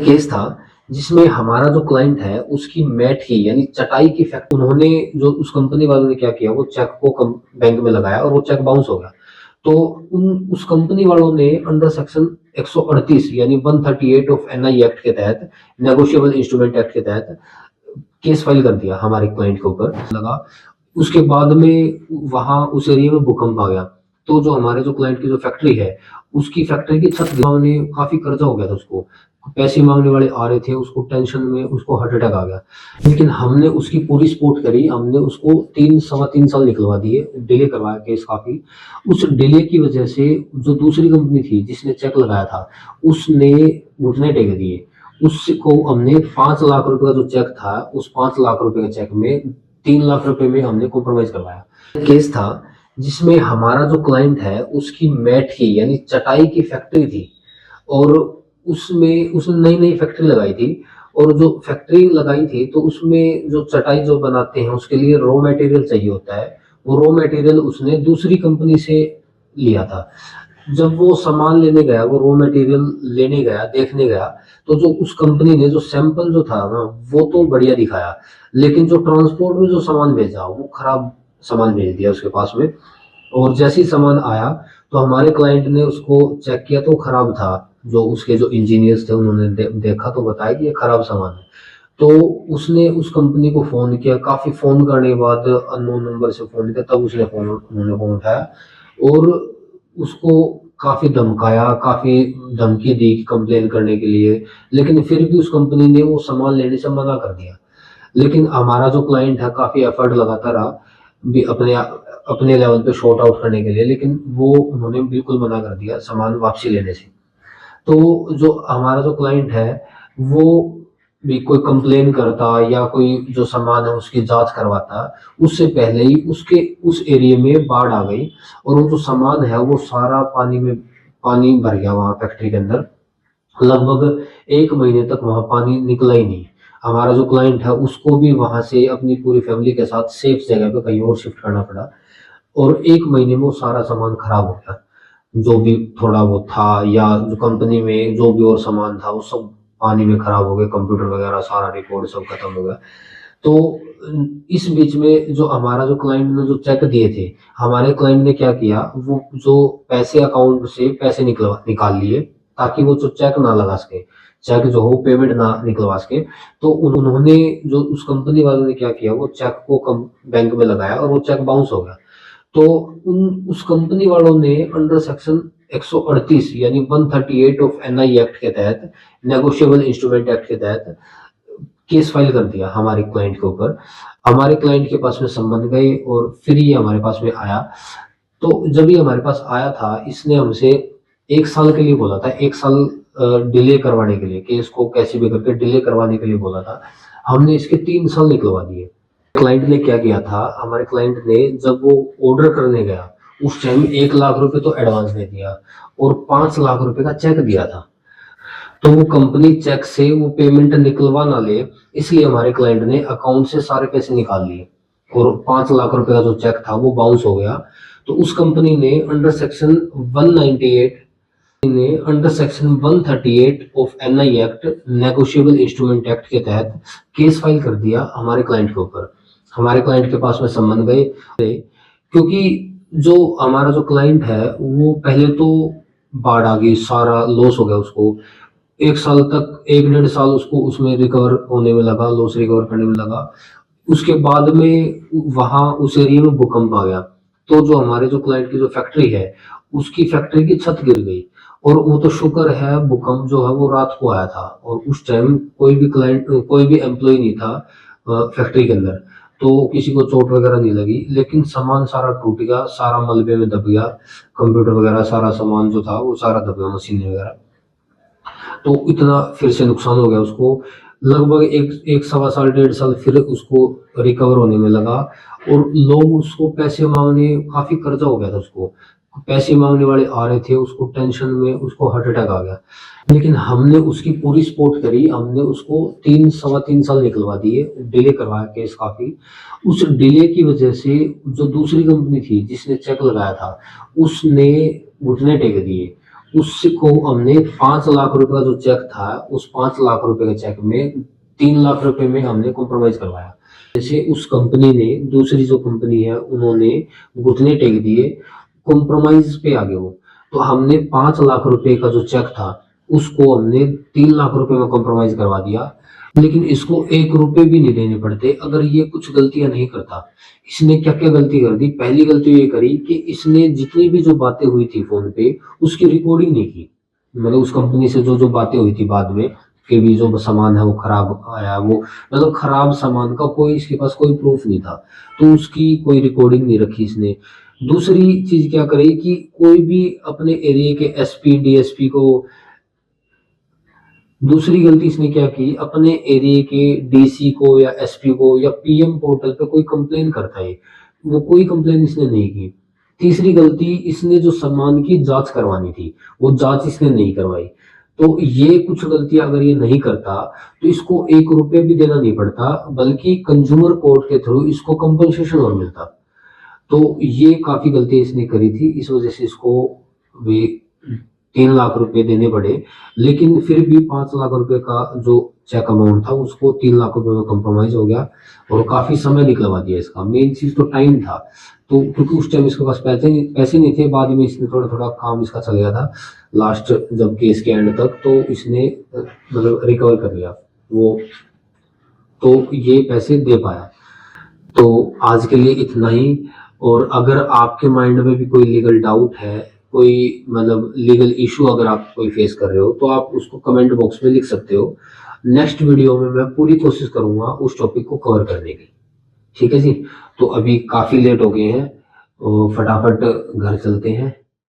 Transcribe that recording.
Case था जिसमें हमारा जो क्लाइंट है उसकी मैट की यानी चटाई की फैक्ट्री उन्होंने जो उस कंपनी वालों ने क्या किया वो चेक को बैंक में लगाया और वो चेक बाउंस हो गया। तो उस कंपनी वालों ने अंडर सेक्शन 138 यानी 138 ऑफ एनआई एक्ट के तहत नेगोशिएबल इंस्ट्रूमेंट एक्ट के तहत केस फाइल कर दिया हमारे क्लाइंट के ऊपर लगा। उसके बाद में वहां उस एरिया में भूकंप आ गया। तो जो हमारे जो क्लाइंट की जो फैक्ट्री है उसकी फैक्ट्री की छत ने काफी कर्जा हो गया था उसको। पैसे मांगने वाले आ रहे थे, उसको टेंशन में उसको हार्ट अटैक आ गया। लेकिन हमने उसकी पूरी सपोर्ट करी, हमने उसको 3 सवा 3 साल निकलवा दिए, डिले करवाया केस काफी। उस डिले की वजह से जो दूसरी कंपनी थी जिसने चेक लगाया था उसने घुटने टेक दिए। उसको हमने 5 लाख रुपए का जो चेक था उस 5 लाख रुपए के चेक में 3 लाख रुपए में हमने कॉम्प्रोमाइज करवाया। केस था जिसमें हमारा जो क्लाइंट है उसकी मैट की यानी चटाई की फैक्ट्री थी और उसमें उसने नई नई फैक्ट्री लगाई थी। और जो फैक्ट्री लगाई थी तो उसमें जो चटाई जो बनाते हैं उसके लिए रॉ मटेरियल चाहिए होता है। वो रॉ मटेरियल उसने दूसरी कंपनी से लिया था। जब वो सामान लेने गया, वो रॉ मटेरियल लेने गया, देखने गया, तो जो उस कंपनी ने जो सैंपल जो था ना वो तो बढ़िया दिखाया, लेकिन जो ट्रांसपोर्ट में जो सामान भेजा वो खराब सामान भेज दिया उसके पास में। और जैसे ही सामान आया तो हमारे क्लाइंट ने उसको चेक किया तो खराब था। जो उसके जो इंजीनियर्स थे उन्होंने देखा तो बताया कि ये खराब सामान है। तो उसने उस कंपनी को फोन किया, काफी फोन करने के बाद अननोन नंबर से फोन किया, तब उसने उन्होंने फोन उठाया और उसको काफी धमकाया, काफी धमकी दी कंप्लेन करने के लिए। लेकिन फिर भी उस कंपनी ने वो सामान लेने से मना कर दिया। लेकिन हमारा जो क्लाइंट है काफी एफर्ट लगाता रहा भी अपने अपने लेवल पे शॉर्ट आउट करने के लिए, लेकिन वो उन्होंने बिल्कुल मना कर दिया सामान वापसी लेने से। तो जो हमारा जो क्लाइंट है वो भी कोई कंप्लेन करता या कोई जो सामान है उसकी जांच करवाता, उससे पहले ही उसके उस एरिया में बाढ़ आ गई और वो जो सामान है वो सारा पानी भर गया वहां फैक्ट्री के अंदर। लगभग 1 महीने तक वहां पानी निकला ही नहीं। हमारा जो क्लाइंट है उसको भी वहां से अपनी पूरी फैमिली के साथ सेफ जगह पे कहीं और शिफ्ट करना पड़ा। और 1 महीने में वो सारा सामान खराब हो गया, जो भी थोड़ा बहुत था या जो कंपनी में जो भी और सामान था वो सब पानी में खराब हो गए, कंप्यूटर वगैरह सारा रिकॉर्ड सब खत्म हो गया। तो इस बीच में जो हमारा जो क्लाइंट ने जो चेक दिए थे, हमारे क्लाइंट ने क्या किया, वो जो पैसे अकाउंट से पैसे निकाल लिए ताकि वो जो चेक ना लगा सके, चेक जो हो पेमेंट ना निकलवा सके। तो उन्होंने जो उस कंपनी वालों ने क्या किया, वो चेक को बैंक में लगाया और वो चेक बाउंस हो गया। तो उस कंपनी वालों ने अंडर सेक्शन 138 यानी 138 ऑफ एनआई एक्ट के तहत नेगोशिएबल इंस्ट्रूमेंट एक्ट के तहत केस फाइल कर दिया हमारे क्लाइंट के ऊपर। हमारे क्लाइंट के पास में संबंध गए और फिर ये हमारे पास में आया। तो जब ये हमारे पास आया था इसने हमसे 1 साल के लिए बोला था, 1 साल डिले करवाने के लिए, केस को कैसे भी करके डिले करवाने के लिए बोला था। हमने इसके 3 साल निकलवा दिए। क्लाइंट ने क्या किया था, हमारे क्लाइंट ने जब वो ऑर्डर करने गया उस टाइम 1 लाख रुपए तो एडवांस दे दिया और 5 लाख रुपए का चेक दिया था। तो वो कंपनी चेक से वो पेमेंट निकलवा ना ले, इसलिए हमारे क्लाइंट ने अकाउंट से सारे पैसे निकाल लिए और 5 लाख रुपए का जो चेक था वो बाउंस हो गया। तो उस कंपनी ने अंडर सेक्शन 198 ने under section 138 of NI act negotiable instrument act के तहत केस फाइल कर दिया हमारे क्लाइंट के ऊपर। हमारे क्लाइंट के पास में संबंध गए, क्योंकि जो हमारा जो क्लाइंट है वो पहले तो बाढ़ आ गई, सारा लॉस हो गया उसको। 1 साल तक 1 डेढ़ साल उसको उसमें रिकवर होने में लगा, लॉस रिकवर करने में लगा। उसके बाद में वहां उस एरिया में भूकंप आ गया। तो जो हमारे जो क्लाइंट की जो फैक्ट्री है उसकी फैक्ट्री की छत गिर गई। और वो तो शुक्र है भूकंप जो है वो रात को आया था और उस टाइम कोई भी एम्प्लॉय नहीं था फैक्ट्री के अंदर, तो किसी को चोट वगैरह नहीं लगी। लेकिन सामान सारा टूट गया, सारा मलबे में दब गया, कंप्यूटर वगैरह सारा सामान जो था वो सारा दब गया, मशीन वगैरह। तो इतना फिर से नुकसान हो गया उसको। लगभग एक सवा साल 1.5 साल फिर उसको रिकवर होने में लगा। और लोग उसको पैसे मांगने, काफी कर्जा हो गया था उसको, पैसे मांगने वाले आ रहे थे, उसको टेंशन में उसको हार्ट अटैक आ गया। लेकिन हमने उसकी पूरी सपोर्ट करी, हमने उसको 3 सवा 3 साल निकलवा दिए, डिले करवाया केस काफी। उस डिले की वजह से जो दूसरी कंपनी थी जिसने चेक लगाया था उसने घुटने टेक दिए उसको हमने 5 लाख रुपए का जो चेक था, उस 5 लाख रुपए के चेक में 3 लाख रुपए में हमने कॉम्प्रोमाइज करवाया। जैसे उस कंपनी ने, दूसरी जो कंपनी है, उन्होंने घुटने टेक दिए, कॉम्प्रोमाइज पे आ गए वो। तो हमने 5 लाख रुपए का जो चेक था, उसको हमने 3 लाख रुपए में कॉम्प्रोमाइज करवा दिया। लेकिन इसको 1 रुपए भी नहीं देने पड़ते अगर ये कुछ गलतियां नहीं करता। इसने क्या-क्या गलती कर दी? पहली गलती ये करी कि इसने जितनी भी जो बातें हुई थी फ़ोन पे, उसकी रिकॉर्डिंग नहीं की। मतलब उस कंपनी से जो-जो बातें हुई थी बाद में, कि भी जो सामान है वो खराब आया, वो मतलब खराब सामान का कोई इसके पास कोई प्रूफ नहीं था। तो उसकी कोई रिकॉर्डिंग नहीं रखी इसने। दूसरी चीज़ क्या करी कि कोई भी अपने एरिया के एसपी, डीएसपी को, दूसरी गलती इसने क्या की, अपने एरिया के डीसी को या एसपी को या पीएम पोर्टल पे कोई कंप्लेन करता है, वो कोई कंप्लेन इसने नहीं की। तीसरी गलती, इसने जो सामान की जांच करवानी थी, वो जांच इसने नहीं करवाई। तो ये कुछ गलतियां अगर ये नहीं करता, तो इसको 1 रुपए भी देना नहीं पड़ता, बल्कि कंज्यूमर कोर्ट के थ्रू इसको कंपनसेशन और मिलता। तो ये काफ़ी गलती इसने करी थी, इस वजह से इसको वे 3 लाख रुपए देने पड़े। लेकिन फिर भी 5 लाख रुपए का जो चेक अमाउंट था, उसको 3 लाख रुपए में कॉम्प्रोमाइज़ हो गया और काफ़ी समय निकलवा दिया इसका। मेन चीज़ तो टाइम था। तो क्योंकि उस टाइम इसके पास पैसे नहीं थे, बाद में इसने थोड़ा-थोड़ा काम इसका चल गया था। लास्ट जब केस के एंड तक, तो इसने मतलब रिकवर कर लिया वो, तो ये पैसे दे पाया। तो आज के लिए इतना ही। और अगर आपके माइंड में भी कोई लीगल डाउट है, कोई मतलब लीगल इशू अगर आप कोई फेस कर रहे हो, तो आप उसको कमेंट बॉक्स में लिख सकते हो। नेक्स्ट वीडियो में मैं पूरी कोशिश करूंगा उस टॉपिक को कवर करने की। ठीक है जी। तो अभी काफी लेट हो गए हैं, तो फटाफट घर चलते हैं।